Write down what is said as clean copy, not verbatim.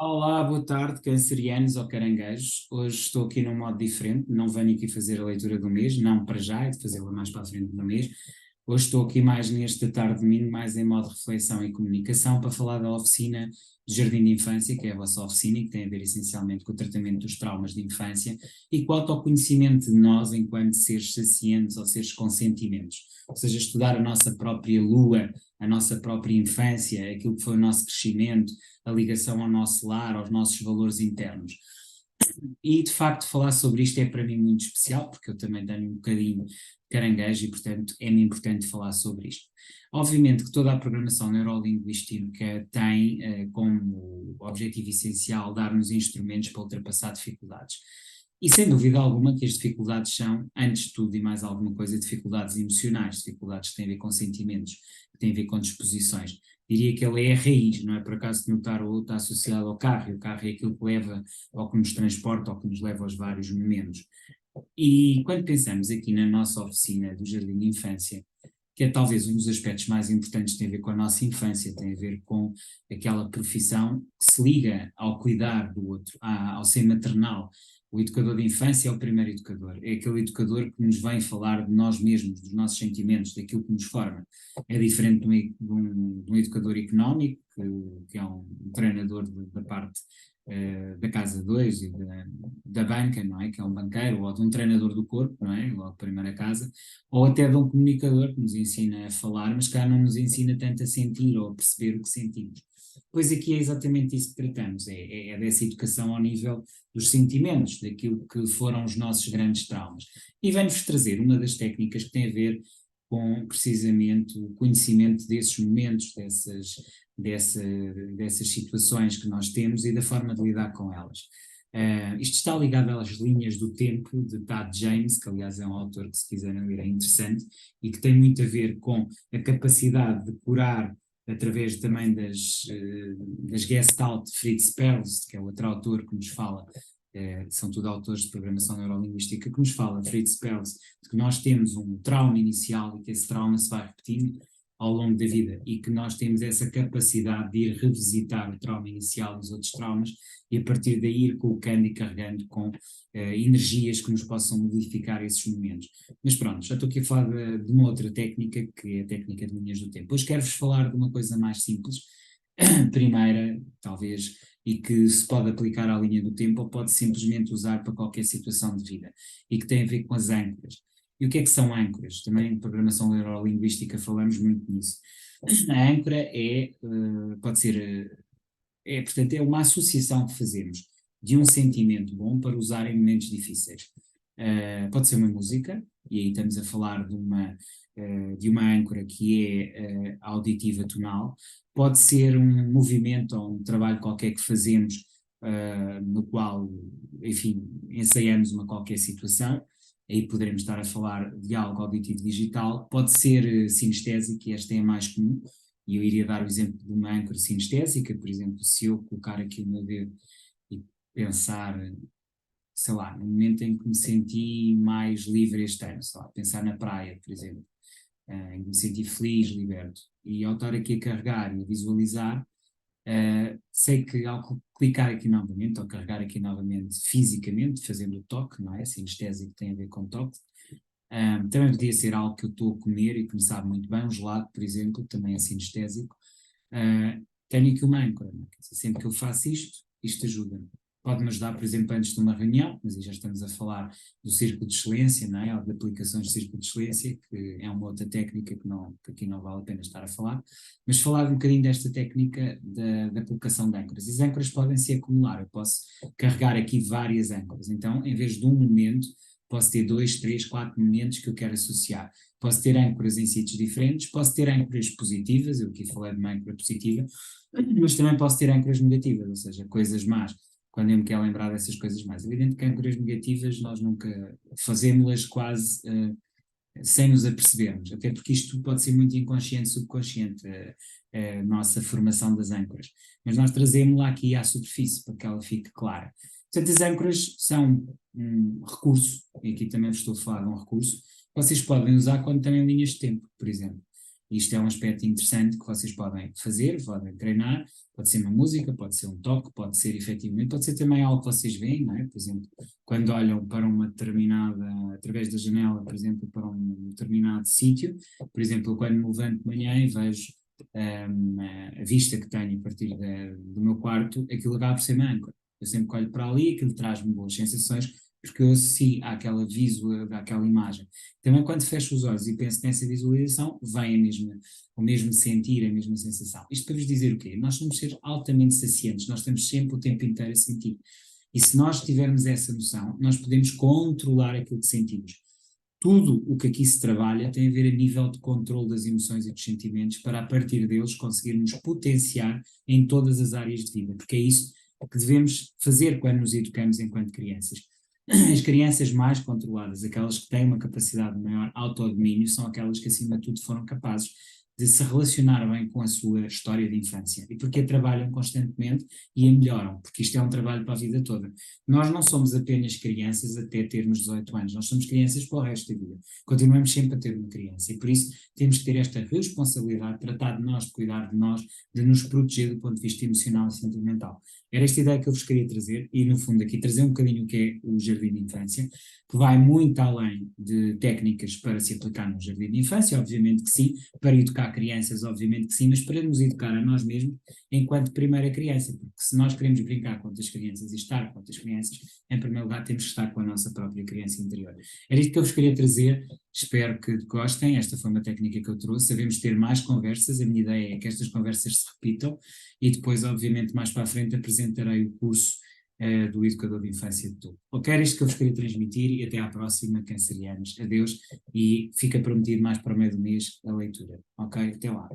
Olá, boa tarde, cancerianos ou caranguejos. Hoje estou aqui num modo diferente, não venho aqui fazer a leitura do mês, não para já, é de fazê-la mais para a frente do mês. Hoje estou aqui mais nesta tarde de domingo, mais em modo reflexão e comunicação, para falar da oficina de Jardim de Infância, que é a vossa oficina e que tem a ver essencialmente com o tratamento dos traumas de infância e com o autoconhecimento de nós enquanto seres sacientes ou seres com sentimentos. Ou seja, estudar a nossa própria lua, a nossa própria infância, aquilo que foi o nosso crescimento, a ligação ao nosso lar, aos nossos valores internos. E de facto falar sobre isto é para mim muito especial, porque eu também tenho um bocadinho de caranguejo e portanto é-me importante falar sobre isto. Obviamente que toda a programação neurolinguística tem como objetivo essencial dar-nos instrumentos para ultrapassar dificuldades. E sem dúvida alguma que as dificuldades são, antes de tudo e mais alguma coisa, dificuldades emocionais, dificuldades que têm a ver com sentimentos, que têm a ver com disposições. Diria que ele é a raiz, não é por acaso que o tarot está associado ao carro, e o carro é aquilo que leva ao que nos transporta, ao que nos leva aos vários momentos. E quando pensamos aqui na nossa oficina do Jardim de Infância, que é talvez um dos aspectos mais importantes, tem a ver com a nossa infância, tem a ver com aquela profissão que se liga ao cuidar do outro, ao ser maternal. O educador de infância é o primeiro educador, é aquele educador que nos vem falar de nós mesmos, dos nossos sentimentos, daquilo que nos forma. É diferente de um educador económico, que é um treinador da parte da Casa 2 e da banca, não é? Que é um banqueiro, ou de um treinador do corpo, não é? Logo primeira casa, ou até de um comunicador que nos ensina a falar, mas cá não nos ensina tanto a sentir ou a perceber o que sentimos. Pois aqui é exatamente isso que tratamos, é dessa educação ao nível dos sentimentos, daquilo que foram os nossos grandes traumas. E vem-vos trazer uma das técnicas que tem a ver com precisamente o conhecimento desses momentos, dessas situações que nós temos e da forma de lidar com elas. Isto está ligado às linhas do tempo de Tad James, que aliás é um autor que, se quiserem ler, é interessante e que tem muito a ver com a capacidade de curar através também das Gestalt de Fritz Perls, que é outro autor que nos fala, são tudo autores de programação neurolinguística, que nos fala, Fritz Perls, de que nós temos um trauma inicial e que esse trauma se vai repetindo ao longo da vida e que nós temos essa capacidade de ir revisitar o trauma inicial dos outros traumas e a partir daí ir colocando e carregando com energias que nos possam modificar esses momentos. Mas pronto, já estou aqui a falar de uma outra técnica, que é a técnica de linhas do tempo. Hoje quero-vos falar de uma coisa mais simples, primeira, talvez, e que se pode aplicar à linha do tempo ou pode simplesmente usar para qualquer situação de vida, e que tem a ver com as âncoras. E o que é que são âncoras? Também em programação neurolinguística falamos muito nisso. A âncora pode ser, portanto, é uma associação que fazemos de um sentimento bom para usar em momentos difíceis. Pode ser uma música, e aí estamos a falar de uma âncora que é auditiva tonal, pode ser um movimento ou um trabalho qualquer que fazemos, no qual, enfim, ensaiamos uma qualquer situação, aí poderemos estar a falar de algo auditivo digital, pode ser sinestésico, e esta é a mais comum, e eu iria dar o exemplo de uma âncora sinestésica, por exemplo, se eu colocar aqui o meu dedo e pensar, sei lá, no momento em que me senti mais livre este ano, sei lá, pensar na praia, por exemplo, em que me senti feliz, liberto, e ao estar aqui a carregar e a visualizar, sei que ao clicar aqui novamente, ou carregar aqui novamente fisicamente, fazendo o toque, não é? Sinestésico tem a ver com toque. Também podia ser algo que eu estou a comer e que me sabe muito bem, um gelado, por exemplo, também é sinestésico. Tenho aqui uma âncora, não é? Quer dizer, sempre que eu faço isto ajuda-me. Pode-me ajudar, por exemplo, antes de uma reunião, mas aí já estamos a falar do círculo de excelência, não é? Ou de aplicações de círculo de excelência, que é uma outra técnica que aqui não vale a pena estar a falar, mas falar um bocadinho desta técnica da colocação de âncoras. E as âncoras podem se acumular, eu posso carregar aqui várias âncoras, então, em vez de um momento, posso ter 2, 3, 4 momentos que eu quero associar. Posso ter âncoras em sítios diferentes, posso ter âncoras positivas, eu aqui falei de uma âncora positiva, mas também posso ter âncoras negativas, ou seja, coisas más, quando eu me quero lembrar dessas coisas mais. É evidente que âncoras negativas nós nunca fazemos-las quase sem nos apercebermos, até porque isto pode ser muito inconsciente, subconsciente, a nossa formação das âncoras, mas nós trazemos-la aqui à superfície para que ela fique clara. Portanto, as âncoras são um recurso, e aqui também vos estou a falar de um recurso, que vocês podem usar quando têm linhas de tempo, por exemplo. Isto é um aspecto interessante que vocês podem fazer, podem treinar, pode ser uma música, pode ser um toque, pode ser efetivamente, pode ser também algo que vocês veem, não é? Por exemplo, quando olham para uma determinada, através da janela, por exemplo, para um determinado sítio, por exemplo, quando me levanto de manhã e vejo a vista que tenho a partir do meu quarto, aquilo acaba por ser uma âncora. Eu sempre que olho para ali, aquilo traz-me boas sensações, porque eu associo àquela imagem. Também quando fecho os olhos e penso nessa visualização, vem o mesmo sentir, a mesma sensação. Isto para vos dizer o quê? Nós somos seres altamente saciantes, nós estamos sempre o tempo inteiro a sentir. E se nós tivermos essa noção, nós podemos controlar aquilo que sentimos. Tudo o que aqui se trabalha tem a ver a nível de controle das emoções e dos sentimentos para, a partir deles, conseguirmos potenciar em todas as áreas de vida, porque é isso que devemos fazer quando nos educamos enquanto crianças. As crianças mais controladas, aquelas que têm uma capacidade de maior autodomínio, são aquelas que, acima de tudo, foram capazes de se relacionar bem com a sua história de infância e porque a trabalham constantemente e a melhoram, porque isto é um trabalho para a vida toda. Nós não somos apenas crianças até termos 18 anos, nós somos crianças para o resto da vida. Continuamos sempre a ter uma criança e por isso temos que ter esta responsabilidade de tratar de nós, de cuidar de nós, de nos proteger do ponto de vista emocional e sentimental. Era esta ideia que eu vos queria trazer e, no fundo, aqui trazer um bocadinho o que é o jardim de infância, que vai muito além de técnicas para se aplicar no jardim de infância, obviamente que sim, para educar crianças, obviamente que sim, mas para nos educar a nós mesmos enquanto primeira criança, porque se nós queremos brincar com outras crianças e estar com outras crianças, em primeiro lugar temos que estar com a nossa própria criança interior. Era isto que eu vos queria trazer, espero que gostem, esta foi uma técnica que eu trouxe, sabemos ter mais conversas, a minha ideia é que estas conversas se repitam e depois, obviamente, mais para a frente apresentarei o curso do Educador de Infância de Topo. Ok, era isto que eu vos queria transmitir e até à próxima, cancerianos. Adeus e fica prometido mais para o meio do mês a leitura. Ok, até lá.